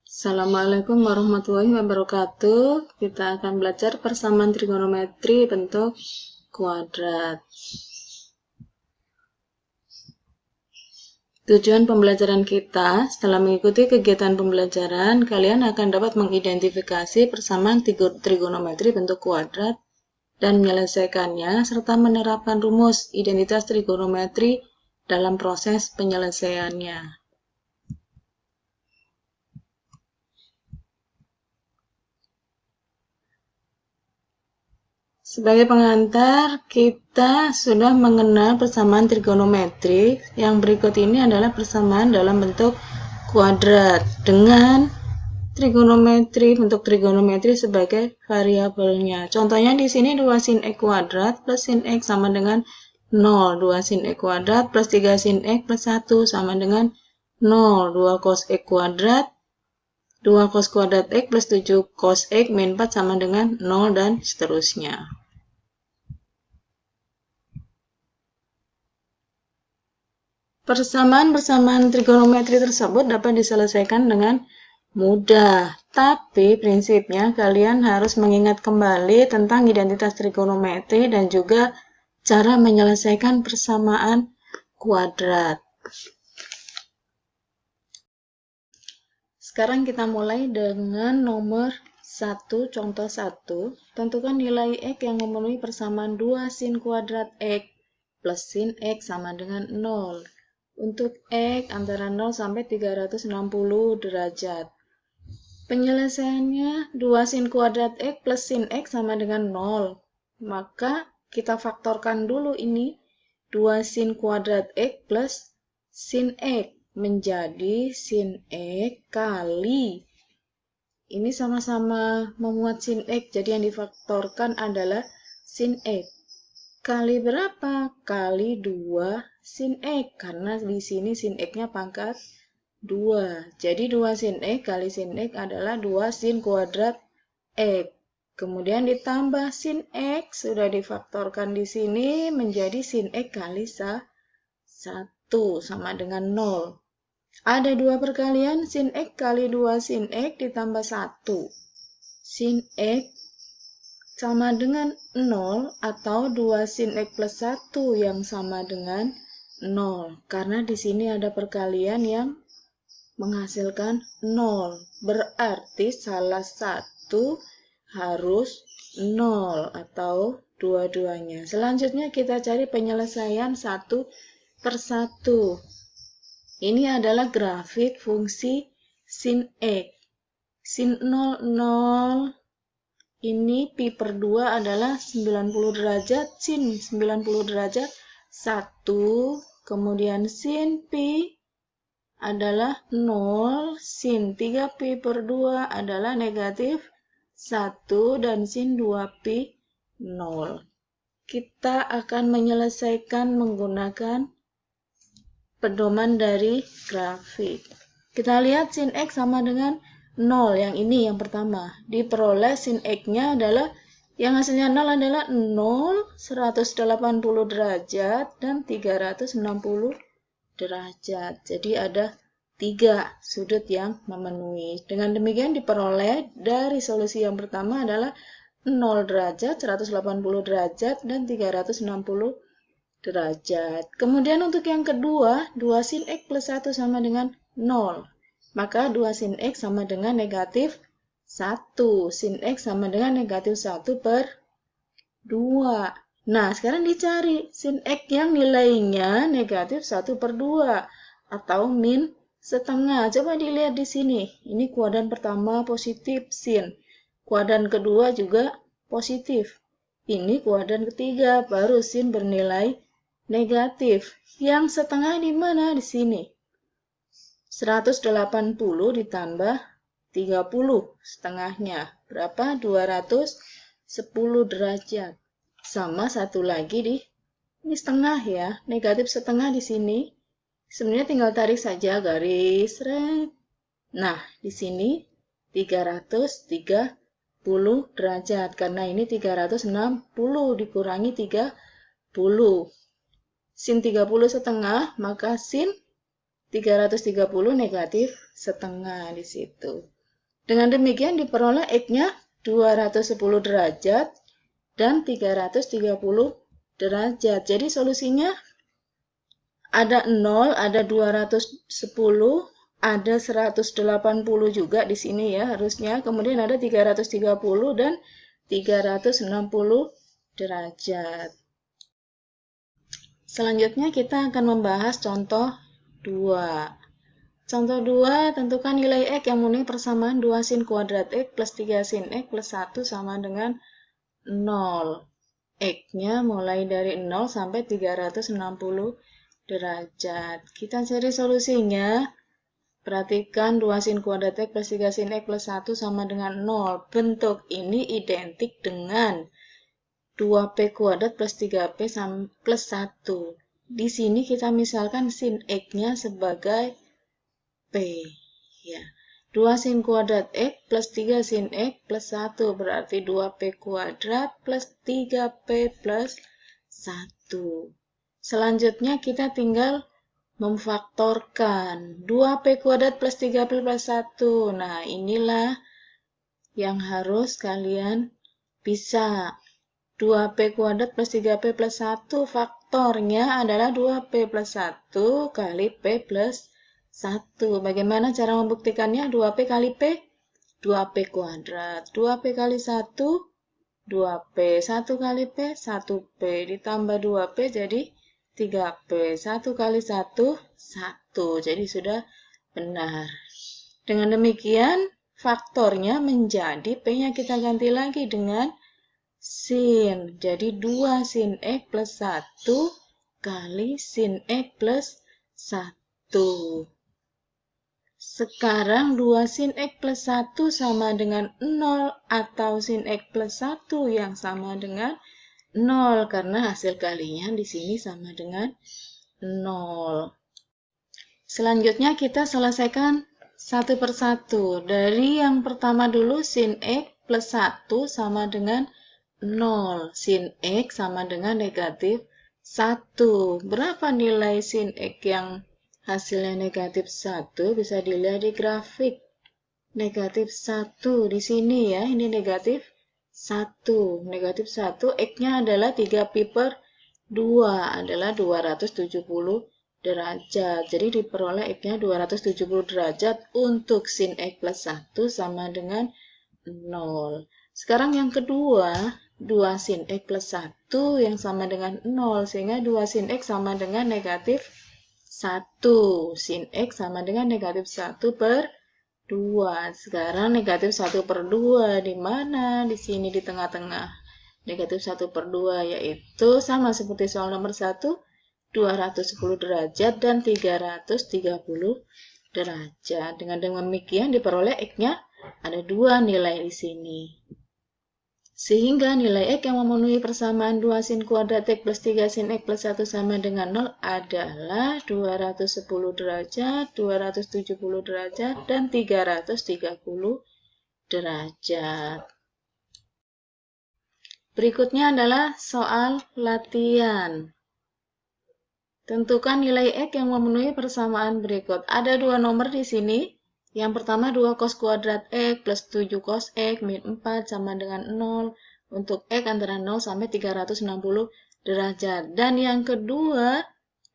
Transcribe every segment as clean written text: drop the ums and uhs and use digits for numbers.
Assalamualaikum warahmatullahi wabarakatuh. Kita akan belajar persamaan trigonometri bentuk kuadrat. Tujuan pembelajaran kita, setelah mengikuti kegiatan pembelajaran, kalian akan dapat mengidentifikasi persamaan trigonometri bentuk kuadrat dan menyelesaikannya, serta menerapkan rumus identitas trigonometri dalam proses penyelesaiannya. Sebagai pengantar, kita sudah mengenal persamaan trigonometri. Yang berikut ini adalah persamaan dalam bentuk kuadrat dengan bentuk trigonometri sebagai variabelnya. Contohnya di sini 2 sin X kuadrat plus sin X sama dengan 0. 2 sin X kuadrat plus 3 sin X plus 1 sama dengan 0. 2 cos X kuadrat 2 cos kuadrat X plus 7 cos X min 4 sama dengan 0 dan seterusnya. Persamaan-persamaan trigonometri tersebut dapat diselesaikan dengan mudah, tapi prinsipnya kalian harus mengingat kembali tentang identitas trigonometri dan juga cara menyelesaikan persamaan kuadrat. Sekarang kita mulai dengan nomor 1, contoh 1. Tentukan nilai X yang memenuhi persamaan 2 sin kuadrat X plus sin X sama dengan 0. Untuk X antara 0 sampai 360 derajat. Penyelesaiannya 2 sin kuadrat X plus sin X sama dengan 0. Maka kita faktorkan dulu ini 2 sin kuadrat X plus sin X menjadi sin X kali. Ini sama-sama memuat sin X, jadi yang difaktorkan adalah sin X. Kali berapa? Kali 2 sin X, karena di sini sin X-nya pangkat 2. Jadi 2 sin X kali sin X adalah 2 sin kuadrat X. Kemudian ditambah sin X, sudah difaktorkan di sini menjadi sin X kali 1 sama dengan 0. Ada 2 perkalian, sin X kali 2 sin X ditambah 1. Sin X sama dengan 0 atau 2 sin X plus 1 yang sama dengan 0. Karena di sini ada perkalian yang menghasilkan 0. Berarti salah satu harus 0 atau dua-duanya. Selanjutnya kita cari penyelesaian satu per satu. Ini adalah grafik fungsi sin X. Sin 0, 0. Ini pi per 2 adalah 90 derajat, sin 90 derajat 1, kemudian sin pi adalah 0, sin 3 pi per 2 adalah negatif 1, dan sin 2 pi 0. Kita akan menyelesaikan menggunakan pedoman dari grafik. Kita lihat sin X sama dengan 0, yang ini yang pertama. Diperoleh sin X-nya adalah, yang hasilnya 0 adalah 0, 180 derajat, dan 360 derajat. Jadi ada 3 sudut yang memenuhi. Dengan demikian diperoleh dari solusi yang pertama adalah 0 derajat, 180 derajat, dan 360 derajat. Kemudian untuk yang kedua, 2 sin X plus 1 sama dengan 0. Maka 2 sin X sama dengan negatif 1. Sin X sama dengan negatif 1 per 2. Nah, sekarang dicari sin X yang nilainya negatif 1 per 2. Atau min setengah. Coba dilihat di sini. Ini kuadran pertama positif sin. Kuadran kedua juga positif. Ini kuadran ketiga, baru sin bernilai negatif. Yang setengah di mana? Di sini. 180 ditambah 30 setengahnya. Berapa? 210 derajat. Sama satu lagi ini setengah ya. Negatif setengah di sini. Sebenarnya tinggal tarik saja garis. Nah, di sini 330 derajat. Karena ini 360 dikurangi 30. Sin 30 setengah, maka sin 330 negatif setengah di situ. Dengan demikian diperoleh X-nya 210 derajat dan 330 derajat. Jadi solusinya ada 0, ada 210, ada 180 juga di sini ya harusnya. Kemudian ada 330 dan 360 derajat. Selanjutnya kita akan membahas contoh 2. Contoh 2, tentukan nilai X yang memenuhi persamaan 2 sin kuadrat X plus 3 sin X plus 1 sama dengan 0. X-nya mulai dari 0 sampai 360 derajat. Kita cari solusinya. Perhatikan 2 sin kuadrat X plus 3 sin X plus 1 sama dengan 0. Bentuk ini identik dengan 2P kuadrat plus 3P plus 1. Di sini kita misalkan sin X-nya sebagai P. Ya. 2 sin kuadrat X plus 3 sin X plus 1 berarti 2P kuadrat plus 3P plus 1. Selanjutnya kita tinggal memfaktorkan 2P kuadrat plus 3P plus 1. Nah, inilah yang harus kalian bisa. 2P kuadrat plus 3P plus 1 faktornya adalah 2P plus 1 kali P plus 1. Bagaimana cara membuktikannya? 2P kali P, 2P kuadrat. 2P kali 1, 2P. 1 kali P, 1P. Ditambah 2P jadi 3P. 1 kali 1, 1. Jadi sudah benar. Dengan demikian, faktornya menjadi P-nya kita ganti lagi dengan sin. Jadi 2 sin X plus 1 kali sin X plus 1. Sekarang 2 sin X plus 1 sama dengan 0 atau sin X plus 1 yang sama dengan 0 karena hasil kalinya di sini sama dengan 0. Selanjutnya kita selesaikan satu persatu. Dari yang pertama dulu sin X plus 1 sama dengan 0. Sin X sama dengan negatif 1. Berapa nilai sin X yang hasilnya negatif 1? Bisa dilihat di grafik. Negatif 1 di sini ya, ini negatif 1. Negatif 1, X-nya adalah 3pi per 2, adalah 270 derajat. Jadi diperoleh X-nya 270 derajat untuk sin X plus 1 sama dengan 0. Sekarang yang kedua, 2 sin X plus 1 yang sama dengan 0, sehingga 2 sin X sama dengan negatif 1. Sin X sama dengan negatif 1 per 2. Sekarang negatif 1 per 2 di mana? Di sini di tengah-tengah. Negatif 1 per 2 yaitu sama seperti soal nomor 1, 210 derajat dan 330 derajat. Dengan demikian diperoleh X-nya ada 2 nilai di sini. Sehingga nilai X yang memenuhi persamaan 2 sin kuadrat X plus 3 sin X plus 1 sama dengan 0 adalah 210 derajat, 270 derajat, dan 330 derajat. Berikutnya adalah soal latihan. Tentukan nilai X yang memenuhi persamaan berikut. Ada 2 nomor di sini. Yang pertama 2 cos kuadrat X plus 7 cos X min 4 sama dengan 0 untuk X antara 0 sampai 360 derajat. Dan yang kedua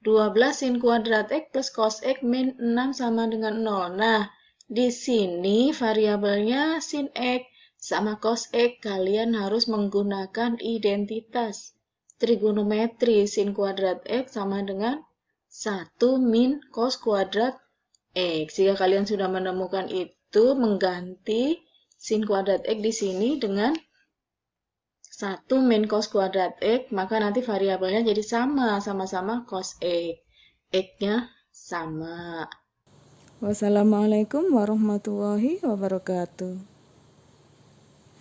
12 sin kuadrat X plus cos X min 6 sama dengan 0. Nah, di sini variabelnya sin X sama cos X. Kalian harus menggunakan identitas trigonometri. Sin kuadrat X sama dengan 1 min cos kuadrat X. Jika kalian sudah menemukan itu, mengganti sin kuadrat X di sini dengan 1 min cos kuadrat X, maka nanti variabelnya jadi sama-sama cos X. X-nya sama. Wassalamualaikum warahmatullahi wabarakatuh.